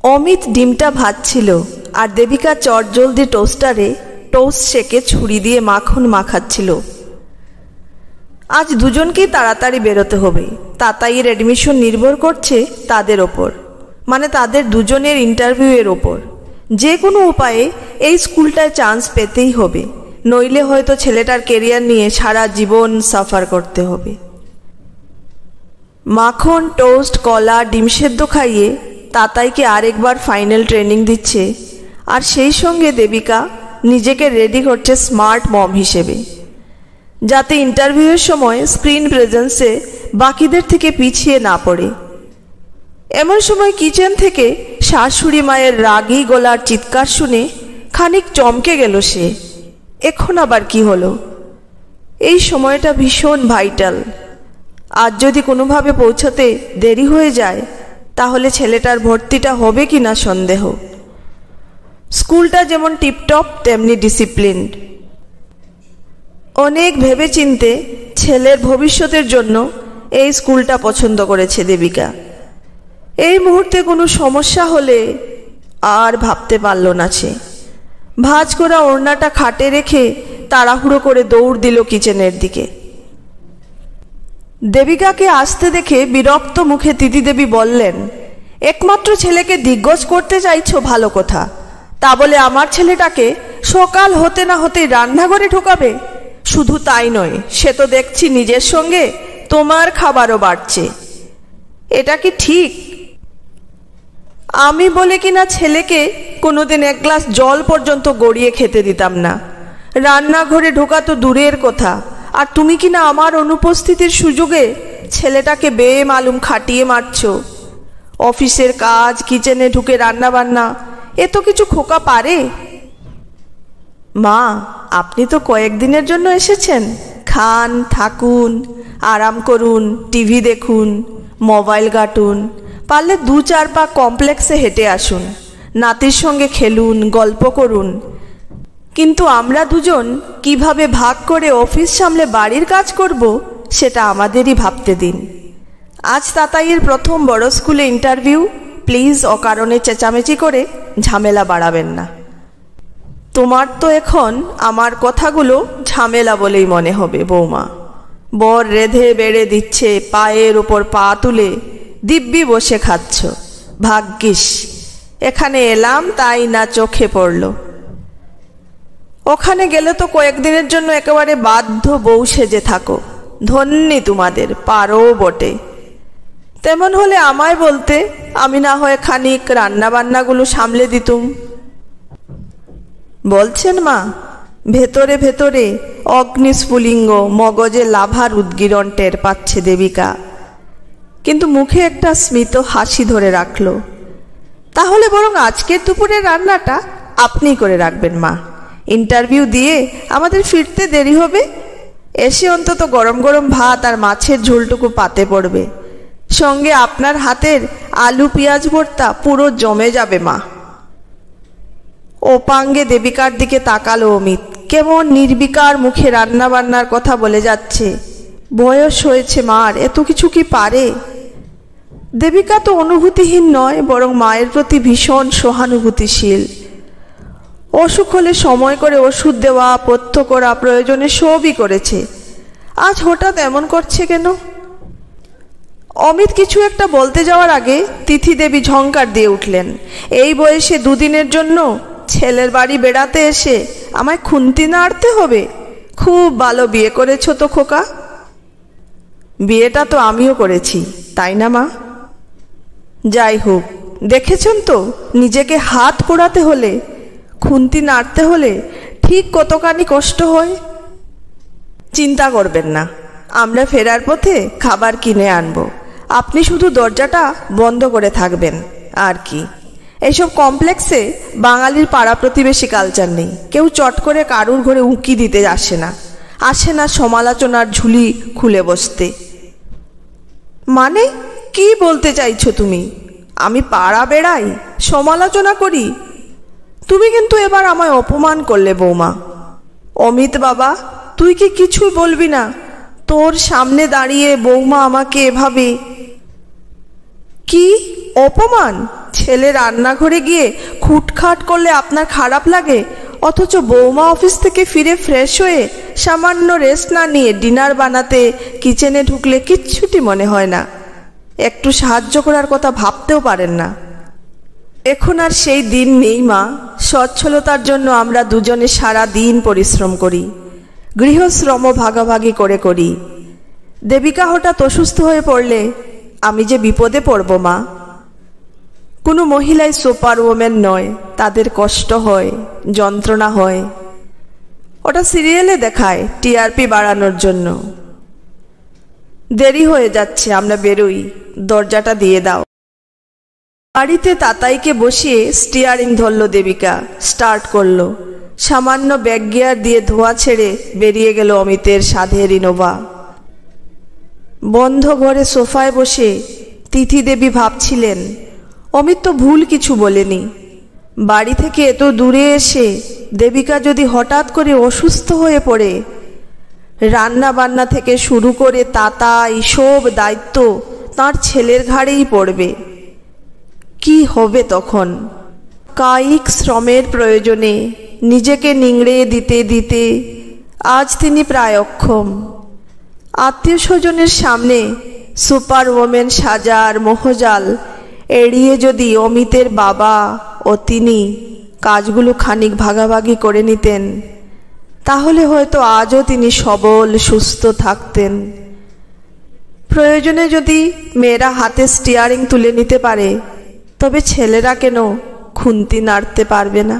অমিত ডিমটা ভাজছিল আর দেবিকা চটজলদি টোস্টারে টোস্ট সেকে ছুরি দিয়ে মাখন মাখাচ্ছিল। আজ দুজনকেই তাড়াতাড়ি বেরোতে হবে। তাতাইয়ের অ্যাডমিশন নির্ভর করছে তাদের ওপর, মানে তাদের দুজনের ইন্টারভিউয়ের ওপর। যে কোনো উপায়ে এই স্কুলটায় চান্স পেতেই হবে, নইলে হয়তো ছেলেটার কেরিয়ার নিয়ে সারা জীবন সাফার করতে হবে। মাখন, টোস্ট, কলা, ডিম সেদ্ধ খাইয়ে তাতাইকে আরেকবার ফাইনাল ট্রেনিং দিচ্ছে, আর সেই সঙ্গে দেবিকা নিজেকে রেডি করছে স্মার্ট মম হিসেবে, যাতে ইন্টারভিউয়ের সময় স্ক্রিন প্রেজেন্সে বাকিদের থেকে পিছিয়ে না পড়ে। এমন সময় কিচেন থেকে শাশুড়ি মায়ের রাগী গলার চিৎকার শুনে খানিক চমকে গেল সে। এখন আবার কি হলো? এই সময়টা ভীষণ ভাইটাল। আজ যদি কোনোভাবে পৌঁছতে দেরি হয়ে যায় তাহলে ছেলেটার ভর্তিটা হবে কি না সন্দেহ। স্কুলটা যেমন টিপটপ তেমনি ডিসিপ্লিনড। অনেক ভেবেচিন্তে ছেলের ভবিষ্যতের জন্য এই স্কুলটা পছন্দ করেছে দেবিকা। এই মুহূর্তে কোনো সমস্যা হলে আর ভাবতে পারল না সে। ভাঁজ করা ওড়নাটা খাটে রেখে তাড়াহুড়ো করে দৌড় দিল কিচেনের দিকে। দেবিকাকে আসতে দেখে বিরক্ত মুখে তিথিদেবী বললেন, একমাত্র ছেলেকে দিগ্গজ করতে চাইছো, ভালো কথা, তা বলে আমার ছেলেটাকে সকাল হতে না হতেই রান্নাঘরে ঢোকাবে? শুধু তাই নয়, সে তো দেখছি নিজের সঙ্গে তোমার খাবারও বাড়ছে। এটা কি ঠিক? আমি বলে কিনা ছেলেকে কোনোদিন এক গ্লাস জল পর্যন্ত গড়িয়ে খেতে দিতাম না। রান্নাঘরে ঢোকা তো দূরের কথা, আর তুমি কিনা আমার অনুপস্থিতির সুযোগে ছেলেটাকে বেমালুম খাটিয়ে মারছ। অফিসের কাজ, কিচেনে ঢুকে রান্না বান্না, এ তো কিছু খোকা পারে? মা, আপনি তো কয়েকদিনের জন্য এসেছেন। খান, থাকুন, আরাম করুন, টিভি দেখুন, মোবাইল ঘাটুন, পারলে 2-4 পা কমপ্লেক্সে হেঁটে আসুন, নাতির সঙ্গে খেলুন, গল্প করুন। কিন্তু আমরা দুজন কিভাবে ভাগ করে অফিস সামলে বাড়ির কাজ করব সেটা আমাদেরই ভাবতে দিন। আজ তাতাইয়ের প্রথম বড় স্কুলে ইন্টারভিউ, প্লিজ অকারণে চেঁচামেচি করে ঝামেলা বাড়াবেন না। তোমার তো এখন আমার কথাগুলো ঝামেলা বলেই মনে হবে বৌমা। বর রেধে বেড়ে দিচ্ছে, পায়ের ওপর পা তুলে দিব্যি বসে খাচ্ছ। ভাগ্যিস এখানে এলাম, তাই না চোখে পড়ল। ওখানে গেলে তো কয়েকদিনের জন্য একেবারে বাধ্য বউ সেজে থাকো। ধন্যি তোমাদের, পারো বটে। তেমন হলে আমায় বলতে, আমি না হয় খানিক রান্না বান্নাগুলো সামলে দিতুম। বলছেন মা? ভেতরে ভেতরে অগ্নিস্ফুলিঙ্গ মগজে লাভার উদ্গীরণ টের পাচ্ছে দেবিকা, কিন্তু মুখে একটা স্মিত হাসি ধরে রাখল। তাহলে বরং আজকের দুপুরের রান্নাটা আপনি করে রাখবেন মা। ইন্টারভিউ দিয়ে আমাদের ফিরতে দেরি হবে, এসে অন্তত গরম গরম ভাত আর মাছের ঝোলটুকু পাতে পড়বে, সঙ্গে আপনার হাতের আলু পেঁয়াজ ভর্তা পুরো জমে যাবে মা। ওপাঙ্গে দেবিকার দিকে তাকালো অমিত। কেমন নির্বিকার মুখে রান্না বান্নার কথা বলে যাচ্ছে। বয়স হয়েছে মার, এত কিছু কি পারে? দেবিকা তো অনুভূতিহীন নয়, বরং মায়ের প্রতি ভীষণ সহানুভূতিশীল। অসুখ হলে সময় করে ওষুধ দেওয়া, পথ্য করা, প্রয়োজনে সবই করেছে। আজ হঠাৎ এমন করছে কেন? অমিত কিছু একটা বলতে যাওয়ার আগে তিথিদেবী ঝংকার দিয়ে উঠলেন, এই বয়সে দুদিনের জন্য ছেলের বাড়ি বেড়াতে এসে আমায় খুন্তি নাড়তে হবে? খুব ভালো বিয়ে করেছ তো খোকা। বিয়েটা তো আমিও করেছি, তাই না মা? যাই হোক, দেখেছেন তো নিজেকে হাত পোড়াতে হলে, খুন্তি নাড়তে হলে ঠিক কতখানি কষ্ট হয়। চিন্তা করবেন না, আমরা ফেরার পথে খাবার কিনে আনবো, আপনি শুধু দরজাটা বন্ধ করে থাকবেন। আর কি, এইসব কমপ্লেক্সে বাঙালির পাড়া প্রতিবেশী কালচার নেই। কেউ চট করে কারুর ঘরে উঁকি দিতে আসে না সমালোচনার ঝুলি খুলে বসতে। মানে কি বলতে চাইছো তুমি? আমি পাড়া বেড়াই, সমালোচনা করি? তুমি কিন্তু এবার আমায় অপমান করলে বৌমা। অমিত বাবা, তুই কি কিছুই বলবি না? তোর সামনে দাঁড়িয়ে বৌমা আমাকে এভাবে। কি অপমান? ছেলে রান্নাঘরে গিয়ে খুটখাট করলে আপনার খারাপ লাগে, অথচ বৌমা অফিস থেকে ফিরে ফ্রেশ হয়ে সামান্য রেস্ট না নিয়ে ডিনার বানাতে কিচেনে ঢুকলে কিচ্ছুটি মনে হয় না, একটু সাহায্য করার কথা ভাবতেও পারেন না। এখন আর সেই দিন নেই মা। সচ্ছলতার জন্য আমরা দুজনে সারা দিন পরিশ্রম করি, গৃহশ্রম ভাগাভাগি করে করি। দেবিকা হঠাৎ অসুস্থ হয়ে পড়লে আমি যে বিপদে পড়ব মা। কোনো মহিলাই সুপার ওমেন নয়, তাদের কষ্ট হয়, যন্ত্রণা হয়। ওটা সিরিয়ালে দেখায় টিআরপি বাড়ানোর জন্য। দেরি হয়ে যাচ্ছে, আমরা বেরোই, দরজাটা দিয়ে দাও। বাড়িতে তাতাইকে বসিয়ে স্টিয়ারিং ধরল দেবিকা, স্টার্ট করলো। সামান্য ব্যাক গিয়ার দিয়ে ধোঁয়া ছেড়ে বেরিয়ে গেল অমিতের সাধের ইনোভা। বন্ধ ঘরে সোফায় বসে তিথি দেবী ভাবছিলেন, অমিত তো ভুল কিছু বলেনি। বাড়ি থেকে এত দূরে এসে দেবিকা যদি হঠাৎ করে অসুস্থ হয়ে পড়ে, রান্না বান্না থেকে শুরু করে তাতাই সব দায়িত্ব তার ছেলের ঘাড়েই পড়বে। কি হবে তখন? কায়িক শ্রমের প্রয়োজনে নিজেকে নিংড়ে দিতে দিতে আজ তিনি প্রায় অক্ষম। আত্মীয় স্বজনের সামনে সুপার ওমেন সাজার মোহজাল এড়িয়ে যদি অমিতের বাবা ও তিনি কাজগুলো খানিক ভাগাভাগি করে নিতেন, তাহলে হয়তো আজও তিনি সবল সুস্থ থাকতেন। প্রয়োজনে যদি মেয়েরা হাতে স্টিয়ারিং তুলে নিতে পারে, তবে ছেলেরা কেন খুন্তি নাড়তে পারবে না?